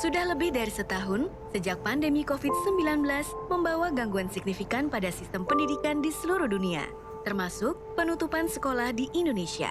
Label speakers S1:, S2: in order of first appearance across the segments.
S1: Sudah lebih dari setahun sejak pandemi COVID-19 membawa gangguan signifikan pada sistem pendidikan di seluruh dunia, termasuk penutupan sekolah di Indonesia.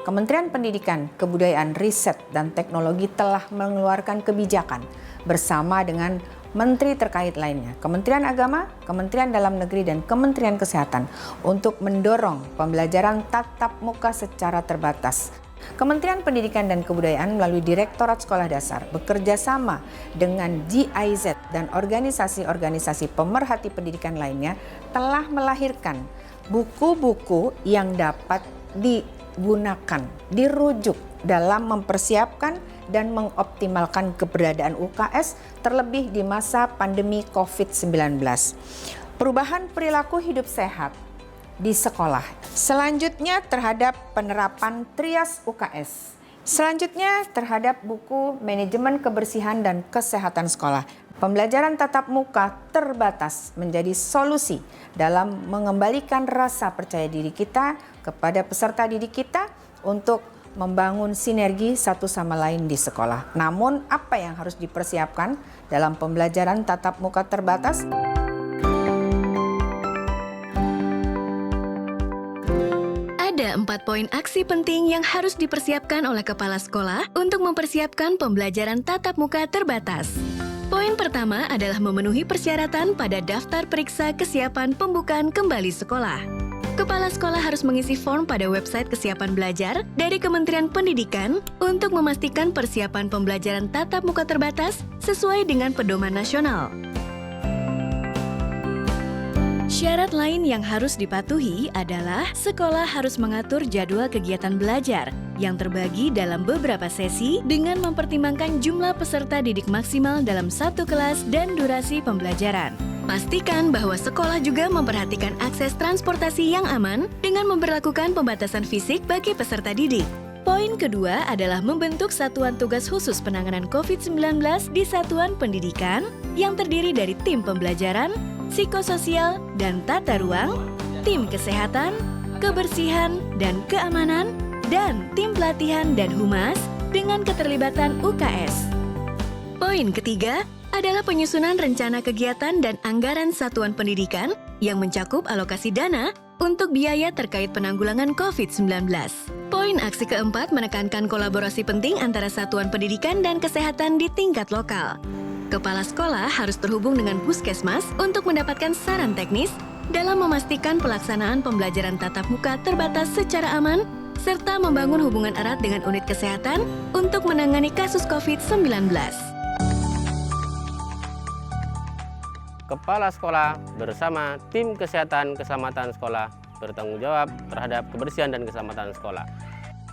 S2: Kementerian Pendidikan, Kebudayaan, Riset, dan Teknologi telah mengeluarkan kebijakan bersama dengan menteri terkait lainnya, Kementerian Agama, Kementerian Dalam Negeri, dan Kementerian Kesehatan untuk mendorong pembelajaran tatap muka secara terbatas. Kementerian Pendidikan dan Kebudayaan melalui Direktorat Sekolah Dasar bekerja sama dengan GIZ dan organisasi-organisasi pemerhati pendidikan lainnya telah melahirkan buku-buku yang dapat digunakan, dirujuk dalam mempersiapkan dan mengoptimalkan keberadaan UKS terlebih di masa pandemi COVID-19. Perubahan perilaku hidup sehat di sekolah. Selanjutnya terhadap penerapan trias UKS. Selanjutnya terhadap buku manajemen kebersihan dan kesehatan sekolah. Pembelajaran tatap muka terbatas menjadi solusi dalam mengembalikan rasa percaya diri kita kepada peserta didik kita untuk membangun sinergi satu sama lain di sekolah. Namun apa yang harus dipersiapkan dalam pembelajaran tatap muka terbatas?
S1: Ada 4 poin aksi penting yang harus dipersiapkan oleh kepala sekolah untuk mempersiapkan pembelajaran tatap muka terbatas. Poin pertama adalah memenuhi persyaratan pada daftar periksa kesiapan pembukaan kembali sekolah. Kepala sekolah harus mengisi form pada website kesiapan belajar dari Kementerian Pendidikan untuk memastikan persiapan pembelajaran tatap muka terbatas sesuai dengan pedoman nasional. Syarat lain yang harus dipatuhi adalah sekolah harus mengatur jadwal kegiatan belajar yang terbagi dalam beberapa sesi dengan mempertimbangkan jumlah peserta didik maksimal dalam satu kelas dan durasi pembelajaran. Pastikan bahwa sekolah juga memperhatikan akses transportasi yang aman dengan memberlakukan pembatasan fisik bagi peserta didik. Poin kedua adalah membentuk satuan tugas khusus penanganan COVID-19 di satuan pendidikan yang terdiri dari tim pembelajaran, psikososial, dan tata ruang, tim kesehatan, kebersihan, dan keamanan, dan tim pelatihan dan humas dengan keterlibatan UKS. Poin ketiga adalah penyusunan rencana kegiatan dan anggaran satuan pendidikan yang mencakup alokasi dana untuk biaya terkait penanggulangan COVID-19. Poin aksi keempat menekankan kolaborasi penting antara satuan pendidikan dan kesehatan di tingkat lokal. Kepala sekolah harus terhubung dengan puskesmas untuk mendapatkan saran teknis dalam memastikan pelaksanaan pembelajaran tatap muka terbatas secara aman, serta membangun hubungan erat dengan unit kesehatan untuk menangani kasus COVID-19.
S3: Kepala sekolah bersama tim kesehatan keselamatan sekolah bertanggung jawab terhadap kebersihan dan keselamatan sekolah.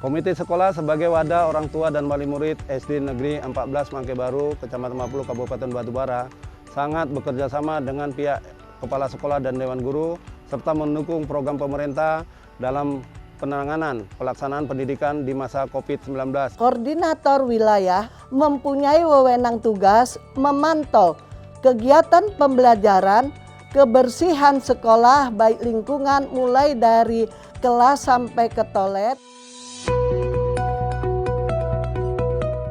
S4: Komite sekolah sebagai wadah orang tua dan wali murid SD Negeri 14 Mangke Baru, Kecamatan Mapulu, Kabupaten Batubara, sangat bekerja sama dengan pihak kepala sekolah dan dewan guru, serta mendukung program pemerintah dalam penanganan pelaksanaan pendidikan di masa COVID-19.
S5: Koordinator wilayah mempunyai wewenang tugas memantau kegiatan pembelajaran, kebersihan sekolah, baik lingkungan mulai dari kelas sampai ke toilet.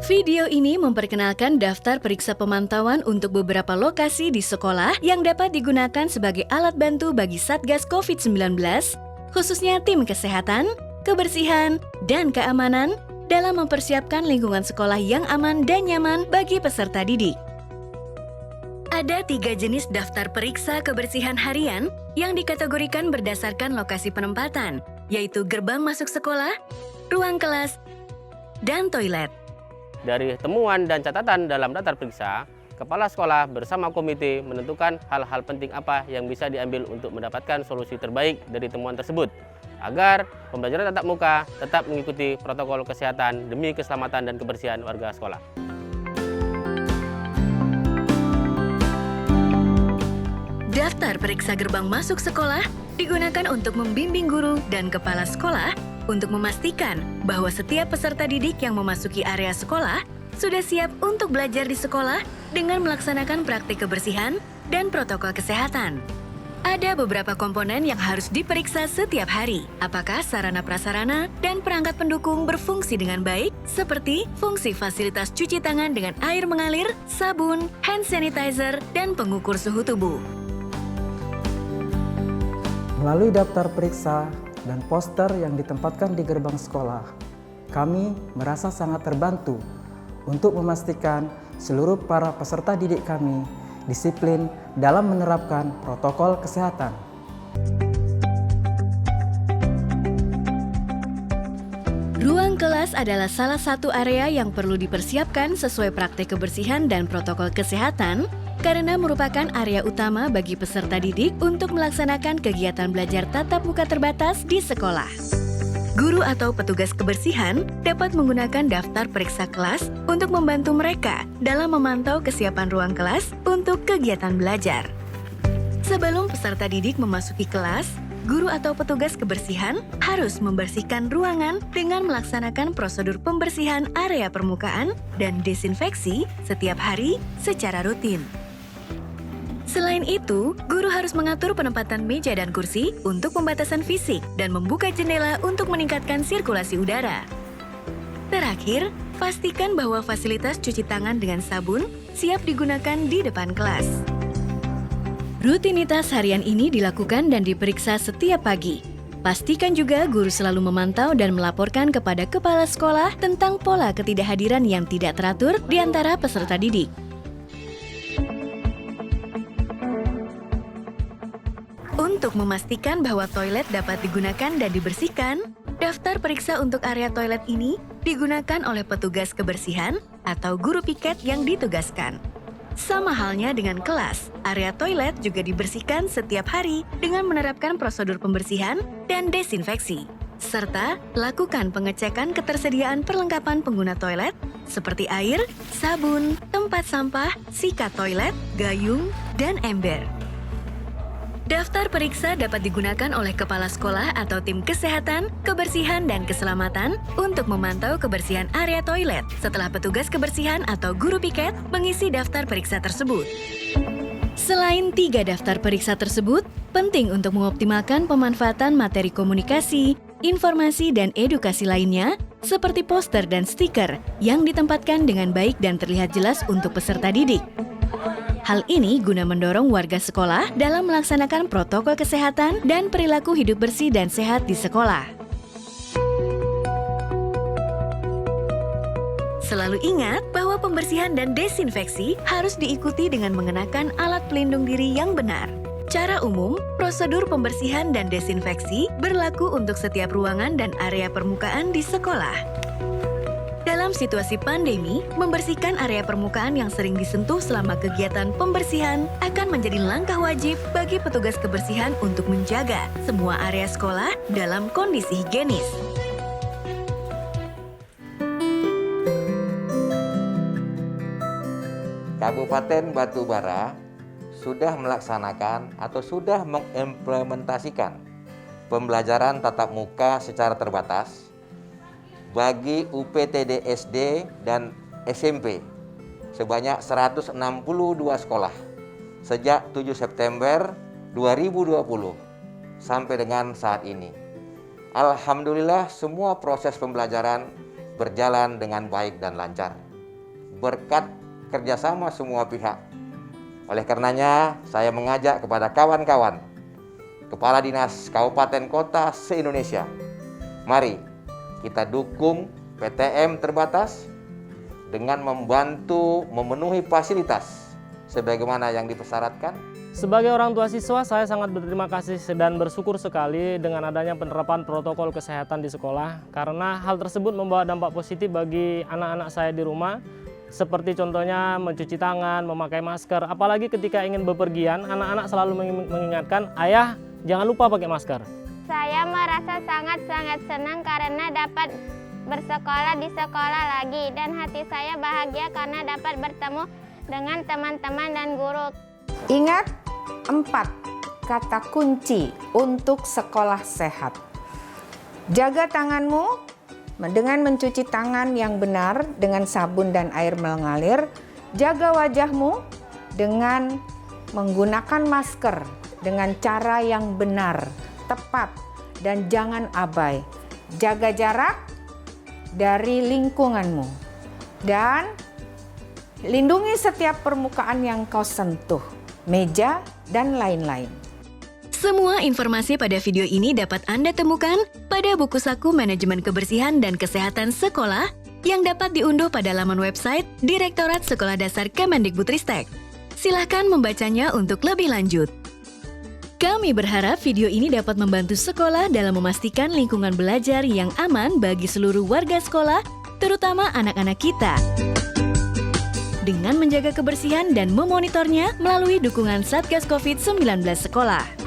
S1: Video ini memperkenalkan daftar periksa pemantauan untuk beberapa lokasi di sekolah yang dapat digunakan sebagai alat bantu bagi Satgas COVID-19, khususnya tim kesehatan, kebersihan, dan keamanan dalam mempersiapkan lingkungan sekolah yang aman dan nyaman bagi peserta didik. Ada 3 jenis daftar periksa kebersihan harian yang dikategorikan berdasarkan lokasi penempatan, yaitu gerbang masuk sekolah, ruang kelas, dan toilet.
S3: Dari temuan dan catatan dalam daftar periksa, kepala sekolah bersama komite menentukan hal-hal penting apa yang bisa diambil untuk mendapatkan solusi terbaik dari temuan tersebut, agar pembelajaran tatap muka tetap mengikuti protokol kesehatan demi keselamatan dan kebersihan warga sekolah.
S1: Daftar periksa gerbang masuk sekolah digunakan untuk membimbing guru dan kepala sekolah untuk memastikan bahwa setiap peserta didik yang memasuki area sekolah sudah siap untuk belajar di sekolah dengan melaksanakan praktik kebersihan dan protokol kesehatan. Ada beberapa komponen yang harus diperiksa setiap hari. Apakah sarana prasarana dan perangkat pendukung berfungsi dengan baik, seperti fungsi fasilitas cuci tangan dengan air mengalir, sabun, hand sanitizer, dan pengukur suhu tubuh.
S6: Melalui daftar periksa dan poster yang ditempatkan di gerbang sekolah, kami merasa sangat terbantu untuk memastikan seluruh para peserta didik kami disiplin dalam menerapkan protokol kesehatan.
S1: Ruang kelas adalah salah satu area yang perlu dipersiapkan sesuai praktek kebersihan dan protokol kesehatan karena merupakan area utama bagi peserta didik untuk melaksanakan kegiatan belajar tatap muka terbatas di sekolah. Guru atau petugas kebersihan dapat menggunakan daftar periksa kelas untuk membantu mereka dalam memantau kesiapan ruang kelas untuk kegiatan belajar. Sebelum peserta didik memasuki kelas, guru atau petugas kebersihan harus membersihkan ruangan dengan melaksanakan prosedur pembersihan area permukaan dan desinfeksi setiap hari secara rutin. Selain itu, guru harus mengatur penempatan meja dan kursi untuk pembatasan fisik dan membuka jendela untuk meningkatkan sirkulasi udara. Terakhir, pastikan bahwa fasilitas cuci tangan dengan sabun siap digunakan di depan kelas. Rutinitas harian ini dilakukan dan diperiksa setiap pagi. Pastikan juga guru selalu memantau dan melaporkan kepada kepala sekolah tentang pola ketidakhadiran yang tidak teratur di antara peserta didik. Untuk memastikan bahwa toilet dapat digunakan dan dibersihkan, daftar periksa untuk area toilet ini digunakan oleh petugas kebersihan atau guru piket yang ditugaskan. Sama halnya dengan kelas, area toilet juga dibersihkan setiap hari dengan menerapkan prosedur pembersihan dan desinfeksi. Serta lakukan pengecekan ketersediaan perlengkapan pengguna toilet seperti air, sabun, tempat sampah, sikat toilet, gayung, dan ember. Daftar periksa dapat digunakan oleh kepala sekolah atau tim kesehatan, kebersihan, dan keselamatan untuk memantau kebersihan area toilet setelah petugas kebersihan atau guru piket mengisi daftar periksa tersebut. Selain 3 daftar periksa tersebut, penting untuk mengoptimalkan pemanfaatan materi komunikasi, informasi, dan edukasi lainnya seperti poster dan stiker yang ditempatkan dengan baik dan terlihat jelas untuk peserta didik. Hal ini guna mendorong warga sekolah dalam melaksanakan protokol kesehatan dan perilaku hidup bersih dan sehat di sekolah. Selalu ingat bahwa pembersihan dan desinfeksi harus diikuti dengan mengenakan alat pelindung diri yang benar. Secara umum, prosedur pembersihan dan desinfeksi berlaku untuk setiap ruangan dan area permukaan di sekolah. Dalam situasi pandemi, membersihkan area permukaan yang sering disentuh selama kegiatan pembersihan akan menjadi langkah wajib bagi petugas kebersihan untuk menjaga semua area sekolah dalam kondisi higienis.
S7: Kabupaten Batubara sudah melaksanakan atau sudah mengimplementasikan pembelajaran tatap muka secara terbatas bagi UPTD SD dan SMP sebanyak 162 sekolah sejak 7 September 2020 sampai dengan saat ini. Alhamdulillah semua proses pembelajaran berjalan dengan baik dan lancar berkat kerjasama semua pihak. Oleh karenanya saya mengajak kepada kawan-kawan Kepala Dinas Kabupaten Kota se-Indonesia, mari kita dukung PTM terbatas dengan membantu memenuhi fasilitas sebagaimana yang dipersyaratkan.
S8: Sebagai orang tua siswa, saya sangat berterima kasih dan bersyukur sekali dengan adanya penerapan protokol kesehatan di sekolah karena hal tersebut membawa dampak positif bagi anak-anak saya di rumah seperti contohnya mencuci tangan, memakai masker. Apalagi ketika ingin bepergian, anak-anak selalu mengingatkan, "Ayah, jangan lupa pakai masker."
S9: Saya merasa sangat-sangat senang karena dapat bersekolah di sekolah lagi dan hati saya bahagia karena dapat bertemu dengan teman-teman dan guru.
S2: Ingat 4 kata kunci untuk sekolah sehat. Jaga tanganmu dengan mencuci tangan yang benar dengan sabun dan air mengalir. Jaga wajahmu dengan menggunakan masker dengan cara yang benar, tepat, dan jangan abai. Jaga jarak dari lingkunganmu dan lindungi setiap permukaan yang kau sentuh, meja, dan lain-lain.
S1: Semua informasi pada video ini dapat Anda temukan pada buku saku Manajemen Kebersihan dan Kesehatan Sekolah yang dapat diunduh pada laman website Direktorat Sekolah Dasar Kemendikbudristek. Silahkan membacanya untuk lebih lanjut. Kami berharap video ini dapat membantu sekolah dalam memastikan lingkungan belajar yang aman bagi seluruh warga sekolah, terutama anak-anak kita. Dengan menjaga kebersihan dan memonitornya melalui dukungan Satgas COVID-19 sekolah.